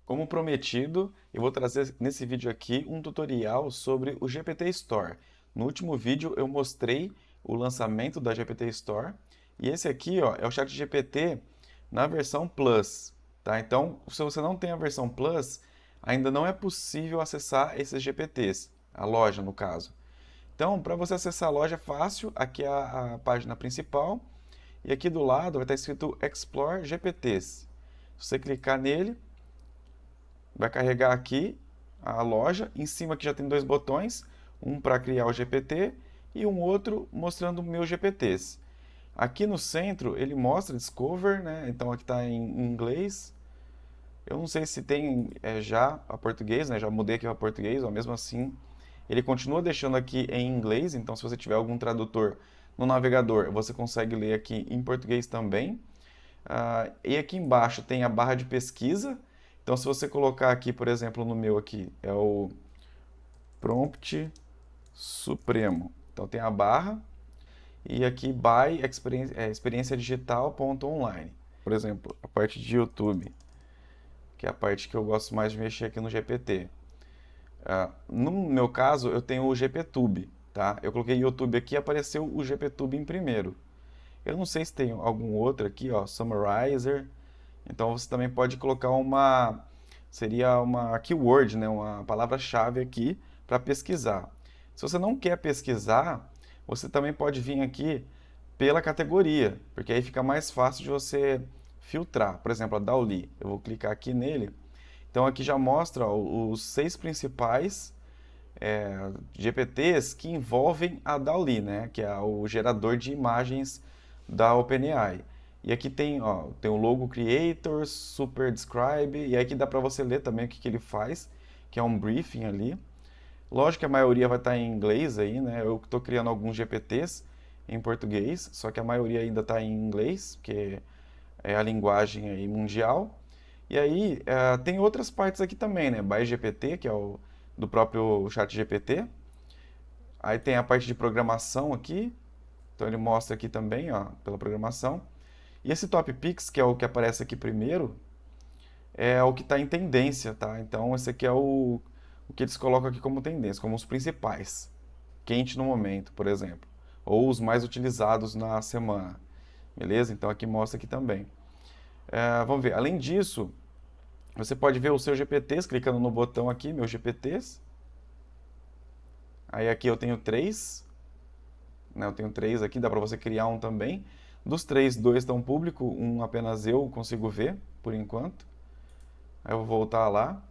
Como prometido, eu vou trazer nesse vídeo aqui um tutorial sobre o GPT Store. No último vídeo eu mostrei o lançamento da GPT Store e esse aqui, ó, é o ChatGPT na versão Plus, tá? Então, se você não tem a versão Plus, ainda não é possível acessar esses GPTs, a loja no caso. Então, para você acessar a loja é fácil, aqui é a página principal e aqui do lado vai estar escrito Explore GPTs. Se você clicar nele, vai carregar aqui a loja. Em cima aqui já tem dois botões, um para criar o GPT e um outro mostrando meus GPTs. Aqui no centro ele mostra Discover, né? Então aqui está em inglês. Eu não sei se tem já a português, né? Já mudei aqui para português, ó, mesmo assim ele continua deixando aqui em inglês. Então se você tiver algum tradutor no navegador, você consegue ler aqui em português também. E aqui embaixo tem a barra de pesquisa. Então, se você colocar aqui, por exemplo, no meu aqui, é o Prompt Supremo. Então, tem a barra e aqui by experienciadigital.online. Por exemplo, a parte de YouTube, que é a parte que eu gosto mais de mexer aqui no GPT. No meu caso, eu tenho o GPTube, tá? Eu coloquei YouTube aqui e apareceu o GPTube em primeiro. Eu não sei se tem algum outro aqui, ó, Summarizer. Então você também pode colocar seria uma keyword, né, uma palavra-chave aqui para pesquisar. Se você não quer pesquisar, você também pode vir aqui pela categoria, porque aí fica mais fácil de você filtrar. Por exemplo, a Dall-E. Eu vou clicar aqui nele. Então aqui já mostra ó, os 6 principais GPTs que envolvem a DALL-E, né, que é o gerador de imagens da OpenAI. E aqui tem, ó, tem o logo Creator, Super Describe, e aqui dá para você ler também o que, que ele faz, que é um briefing ali. Lógico que a maioria vai estar em inglês aí, né? Eu estou criando alguns GPTs em português, só que a maioria ainda está em inglês, que é a linguagem aí mundial. E aí tem outras partes aqui também, né? ByGPT, que é o do próprio ChatGPT. Aí tem a parte de programação aqui. Então ele mostra aqui também, ó, pela programação. E esse Top Picks, que é o que aparece aqui primeiro, é o que está em tendência, tá? Então esse aqui é o que eles colocam aqui como tendência, como os principais. Quente no momento, por exemplo. Ou os mais utilizados na semana. Beleza? Então aqui mostra aqui também. Vamos ver. Além disso, você pode ver os seus GPTs clicando no botão aqui, meus GPTs. Aí aqui eu tenho 3, né? Eu tenho 3 aqui, dá para você criar um também. Dos 3, 2 estão público, um apenas eu consigo ver, por enquanto. Aí eu vou voltar lá.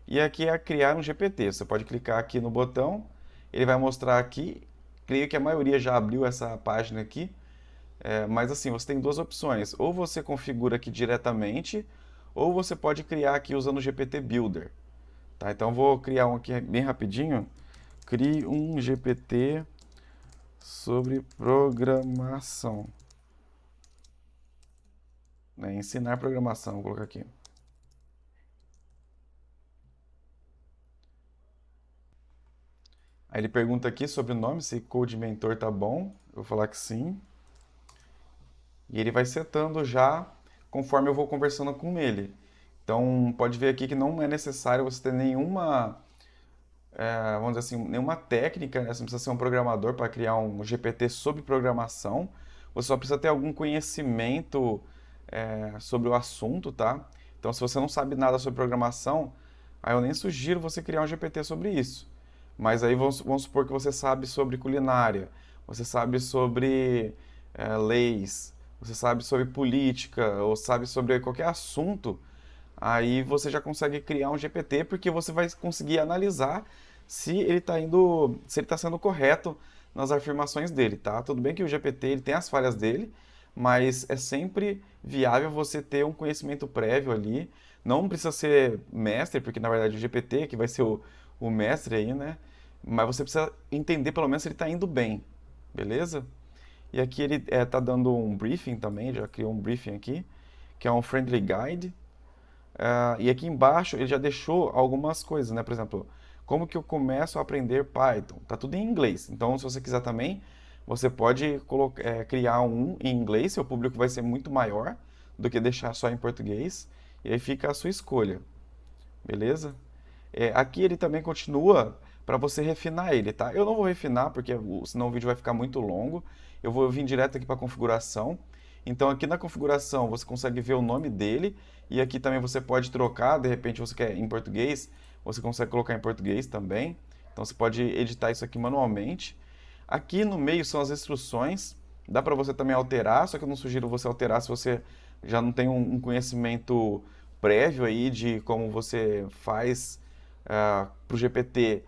E aqui é criar um GPT. Você pode clicar aqui no botão, ele vai mostrar aqui. Creio que a maioria já abriu essa página aqui. Mas assim, você tem duas opções. Ou você configura aqui diretamente, ou você pode criar aqui usando o GPT Builder. Tá, então eu vou criar um aqui bem rapidinho. Crie um GPT sobre programação. Né? Ensinar programação, vou colocar aqui. Aí ele pergunta aqui sobre o nome, se Code Mentor tá bom. Eu vou falar que sim. E ele vai setando já conforme eu vou conversando com ele. Então pode ver aqui que não é necessário você ter nenhuma, vamos dizer assim, nenhuma técnica, né? Você não precisa ser um programador para criar um GPT sobre programação. Você só precisa ter algum conhecimento sobre o assunto, tá? Então se você não sabe nada sobre programação, aí eu nem sugiro você criar um GPT sobre isso. Mas aí vamos supor que você sabe sobre culinária, você sabe sobre leis, você sabe sobre política, ou sabe sobre qualquer assunto, aí você já consegue criar um GPT porque você vai conseguir analisar se ele está indo, se ele está sendo correto nas afirmações dele, tá? Tudo bem que o GPT ele tem as falhas dele, mas é sempre viável você ter um conhecimento prévio ali. Não precisa ser mestre, porque na verdade o GPT que vai ser o mestre aí, né? Mas você precisa entender pelo menos se ele está indo bem, beleza? E aqui ele está dando um briefing também, já criou um briefing aqui, que é um friendly guide. E aqui embaixo ele já deixou algumas coisas, né? Por exemplo, como que eu começo a aprender Python? Tá tudo em inglês. Então, se você quiser também, você pode criar um em inglês, seu público vai ser muito maior do que deixar só em português. E aí fica a sua escolha. beleza? Aqui ele também continua para você refinar ele, tá? Eu não vou refinar porque senão o vídeo vai ficar muito longo. Eu vou vir direto aqui para configuração. Então aqui na configuração você consegue ver o nome dele e aqui também você pode trocar, de repente você quer em português, você consegue colocar em português também. Então você pode editar isso aqui manualmente. Aqui no meio são as instruções. Dá para você também alterar, só que eu não sugiro você alterar se você já não tem um conhecimento prévio aí de como você faz para o GPT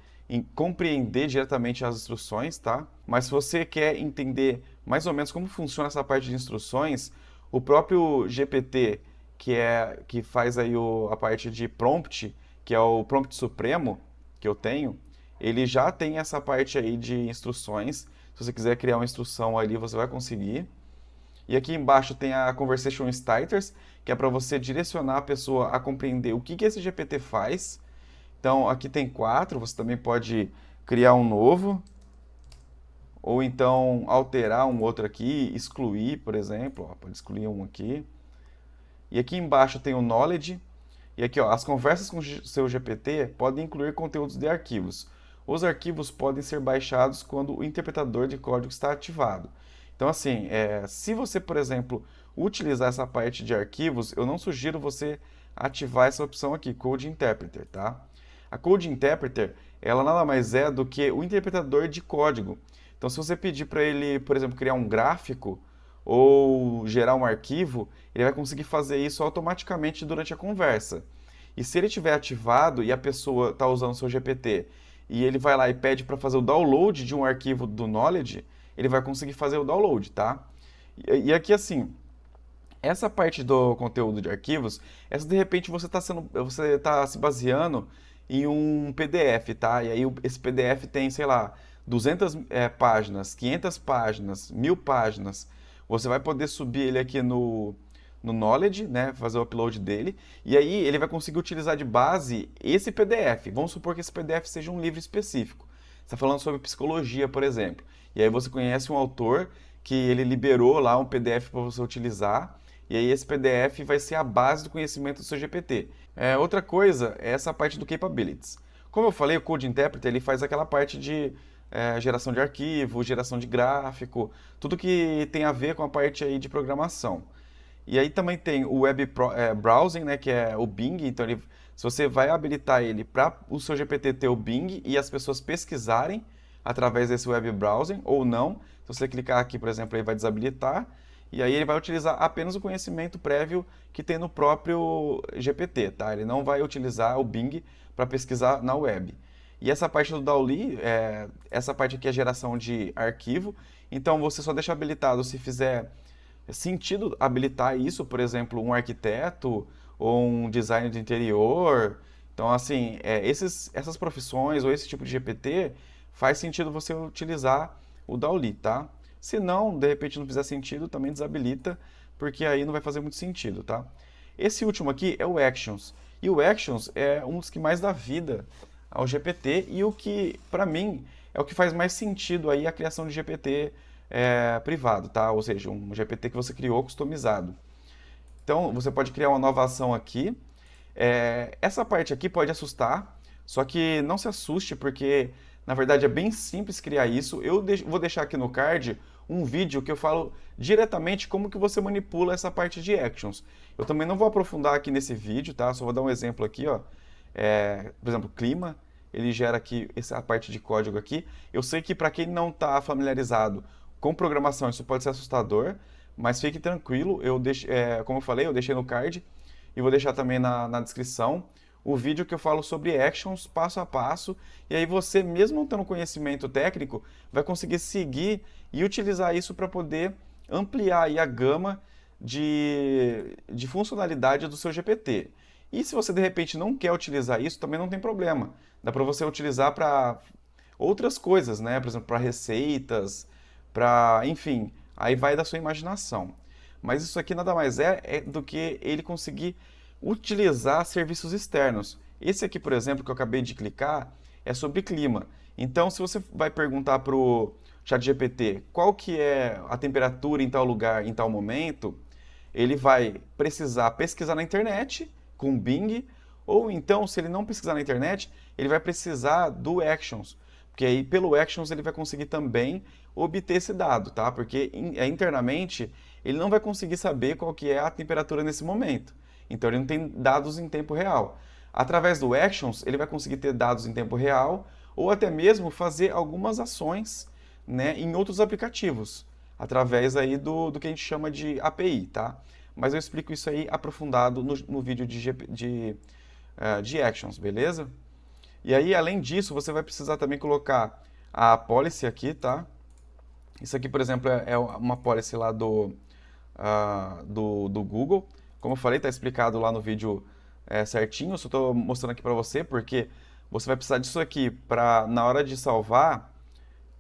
compreender diretamente as instruções, tá? Mas se você quer entender mais ou menos como funciona essa parte de instruções, o próprio GPT, que faz aí a parte de prompt, que é o prompt supremo que eu tenho, ele já tem essa parte aí de instruções. Se você quiser criar uma instrução ali, você vai conseguir. E aqui embaixo tem a Conversation Starters, que é para você direcionar a pessoa a compreender o que esse GPT faz. Então, aqui tem 4, você também pode criar um novo, ou então alterar um outro aqui, excluir, por exemplo, ó, pode excluir um aqui. E aqui embaixo tem o Knowledge, e aqui ó, as conversas com o seu GPT podem incluir conteúdos de arquivos. Os arquivos podem ser baixados quando o interpretador de código está ativado. Então, assim, se você, por exemplo, utilizar essa parte de arquivos, eu não sugiro você ativar essa opção aqui, Code Interpreter, tá? A Code Interpreter, ela nada mais é do que o interpretador de código. Então, se você pedir para ele, por exemplo, criar um gráfico ou gerar um arquivo, ele vai conseguir fazer isso automaticamente durante a conversa. E se ele estiver ativado e a pessoa está usando o seu GPT e ele vai lá e pede para fazer o download de um arquivo do Knowledge, ele vai conseguir fazer o download, tá? E aqui assim, essa parte do conteúdo de arquivos, essa de repente você tá se baseando em um PDF, tá? E aí esse PDF tem, sei lá, 200 páginas, 500 páginas, 1000 páginas. Você vai poder subir ele aqui no Knowledge, né? Fazer o upload dele. E aí ele vai conseguir utilizar de base esse PDF. Vamos supor que esse PDF seja um livro específico. Você está falando sobre psicologia, por exemplo. E aí você conhece um autor que ele liberou lá um PDF para você utilizar. E aí esse PDF vai ser a base do conhecimento do seu GPT. Outra coisa é essa parte do Capabilities. Como eu falei, o Code Interpreter ele faz aquela parte de geração de arquivo, geração de gráfico, tudo que tem a ver com a parte aí de programação. E aí também tem o Web Browsing, né, que é o Bing. Então, se você vai habilitar ele para o seu GPT ter o Bing e as pessoas pesquisarem através desse Web Browsing ou não, se você clicar aqui, por exemplo, ele vai desabilitar. E aí ele vai utilizar apenas o conhecimento prévio que tem no próprio GPT, tá? Ele não vai utilizar o Bing para pesquisar na web. E essa parte do DALL-E, essa parte aqui é geração de arquivo. Então você só deixa habilitado se fizer sentido habilitar isso, por exemplo, um arquiteto ou um designer de interior. Então, assim, essas profissões ou esse tipo de GPT faz sentido você utilizar o DALL-E, tá? Se não, de repente não fizer sentido, também desabilita, porque aí não vai fazer muito sentido, tá? Esse último aqui é o Actions. E o Actions é um dos que mais dá vida ao GPT e o que, para mim, é o que faz mais sentido aí a criação de GPT privado, tá? Ou seja, um GPT que você criou customizado. Então, você pode criar uma nova ação aqui. Essa parte aqui pode assustar, só que não se assuste, porque na verdade é bem simples criar isso. Eu vou deixar aqui no card um vídeo que eu falo diretamente como que você manipula essa parte de actions. Eu também não vou aprofundar aqui nesse vídeo, tá? Só vou dar um exemplo aqui, ó. Por exemplo, clima, ele gera aqui essa parte de código aqui. Eu sei que para quem não está familiarizado com programação isso pode ser assustador, mas fique tranquilo, como eu falei, eu deixei no card e vou deixar também na descrição o vídeo que eu falo sobre actions passo a passo, e aí você, mesmo não tendo conhecimento técnico, vai conseguir seguir e utilizar isso para poder ampliar aí a gama de funcionalidade do seu GPT. E se você de repente não quer utilizar isso, também não tem problema. Dá para você utilizar para outras coisas, né? Por exemplo, para receitas, enfim, aí vai da sua imaginação. Mas isso aqui nada mais é do que ele conseguir utilizar serviços externos. Esse aqui, por exemplo, que eu acabei de clicar, é sobre clima. Então, se você vai perguntar para o ChatGPT qual que é a temperatura em tal lugar, em tal momento, ele vai precisar pesquisar na internet com Bing Ou então, se ele não pesquisar na internet, ele vai precisar do Actions, porque aí pelo Actions ele vai conseguir também obter esse dado, tá? Porque internamente ele não vai conseguir saber qual que é a temperatura nesse momento. Então ele não tem dados em tempo real. Através do Actions, ele vai conseguir ter dados em tempo real ou até mesmo fazer algumas ações, né, em outros aplicativos, através aí do que a gente chama de API, tá? Mas eu explico isso aí aprofundado no vídeo de Actions, beleza? E aí, além disso, você vai precisar também colocar a policy aqui, tá? Isso aqui, por exemplo, é uma policy lá do Google. Como eu falei, está explicado lá no vídeo certinho. Eu só estou mostrando aqui para você porque você vai precisar disso aqui para, na hora de salvar,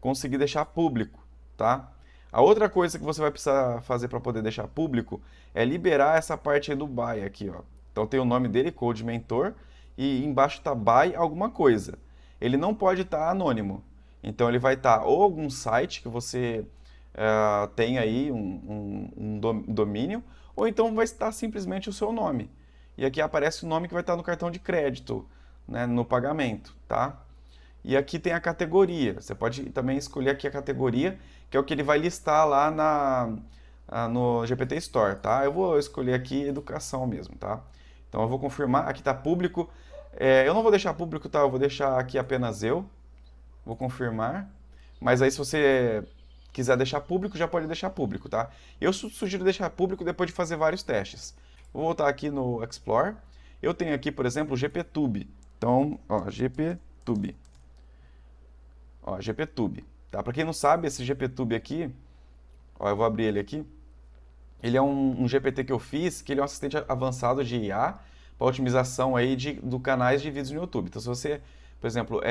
conseguir deixar público, tá? A outra coisa que você vai precisar fazer para poder deixar público é liberar essa parte aí do by aqui, ó. Então tem o nome dele, Code Mentor, e embaixo tá by alguma coisa. Ele não pode estar anônimo. Então ele vai estar ou algum site que você tem aí um domínio, ou então vai estar simplesmente o seu nome. E aqui aparece o nome que vai estar no cartão de crédito, né, no pagamento, tá? E aqui tem a categoria. Você pode também escolher aqui a categoria, que é o que ele vai listar lá no GPT Store, tá? Eu vou escolher aqui educação mesmo, tá? Então eu vou confirmar. Aqui está público. Eu não vou deixar público, tá? Eu vou deixar aqui apenas eu. Vou confirmar. Mas aí se você quiser deixar público, já pode deixar público, tá? Eu sugiro deixar público depois de fazer vários testes. Vou voltar aqui no Explore. Eu tenho aqui, por exemplo, o GPTube. Então, ó, GPTube. Ó, GPTube, tá? Para quem não sabe, esse GPTube aqui, ó, eu vou abrir ele aqui. Ele é um GPT que eu fiz, que ele é um assistente avançado de IA para otimização aí do canais de vídeos no YouTube. Então, se você, por exemplo,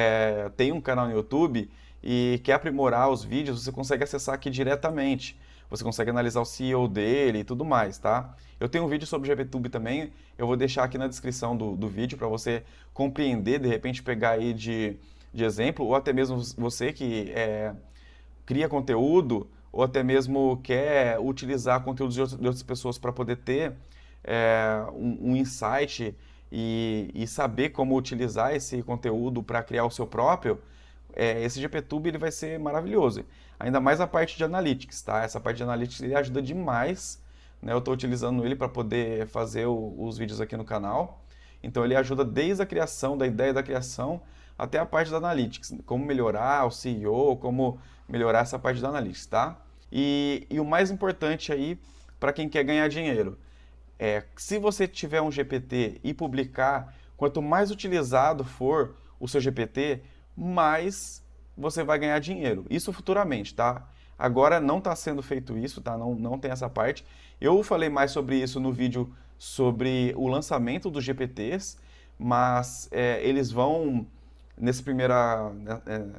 tem um canal no YouTube e quer aprimorar os vídeos, você consegue acessar aqui diretamente. Você consegue analisar o CEO dele e tudo mais, tá? Eu tenho um vídeo sobre o GPTube também, eu vou deixar aqui na descrição do vídeo para você compreender, de repente pegar aí de exemplo, ou até mesmo você que cria conteúdo, ou até mesmo quer utilizar conteúdos de outras pessoas para poder ter um insight e saber como utilizar esse conteúdo para criar o seu próprio, esse GPTube ele vai ser maravilhoso. Ainda mais a parte de Analytics, tá? Essa parte de Analytics ele ajuda demais, né? Eu estou utilizando ele para poder fazer os vídeos aqui no canal. Então ele ajuda desde a criação, da ideia da criação, até a parte da Analytics, como melhorar o CEO, como melhorar essa parte da Analytics, tá? E o mais importante aí, para quem quer ganhar dinheiro, se você tiver um GPT e publicar, quanto mais utilizado for o seu GPT, mais você vai ganhar dinheiro. Isso futuramente, tá? Agora não está sendo feito isso, tá? Não tem essa parte. Eu falei mais sobre isso no vídeo sobre o lançamento dos GPTs, mas eles vão, nesse primeiro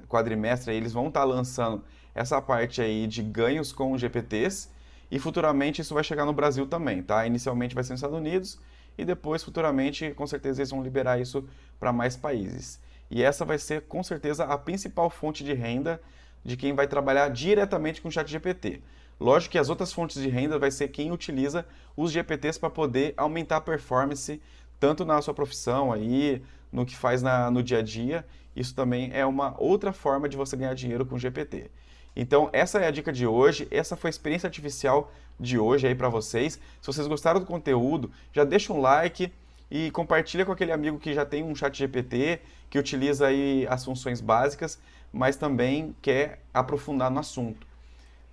quadrimestre, eles vão estar lançando essa parte aí de ganhos com os GPTs e futuramente isso vai chegar no Brasil também, tá? Inicialmente vai ser nos Estados Unidos e depois, futuramente, com certeza eles vão liberar isso para mais países. E essa vai ser, com certeza, a principal fonte de renda de quem vai trabalhar diretamente com o ChatGPT. Lógico que as outras fontes de renda vai ser quem utiliza os GPTs para poder aumentar a performance tanto na sua profissão aí, no que faz no dia a dia. Isso também é uma outra forma de você ganhar dinheiro com o GPT. Então, essa é a dica de hoje, essa foi a experiência artificial de hoje aí para vocês. Se vocês gostaram do conteúdo, já deixa um like e compartilha com aquele amigo que já tem um ChatGPT, que utiliza aí as funções básicas, mas também quer aprofundar no assunto.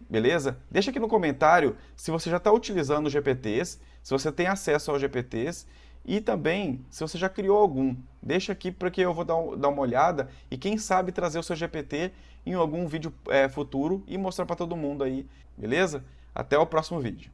Beleza? Deixa aqui no comentário se você já está utilizando os GPTs, se você tem acesso aos GPTs e também se você já criou algum. Deixa aqui porque eu vou dar uma olhada e quem sabe trazer o seu GPT em algum vídeo futuro e mostrar para todo mundo aí, beleza? Até o próximo vídeo.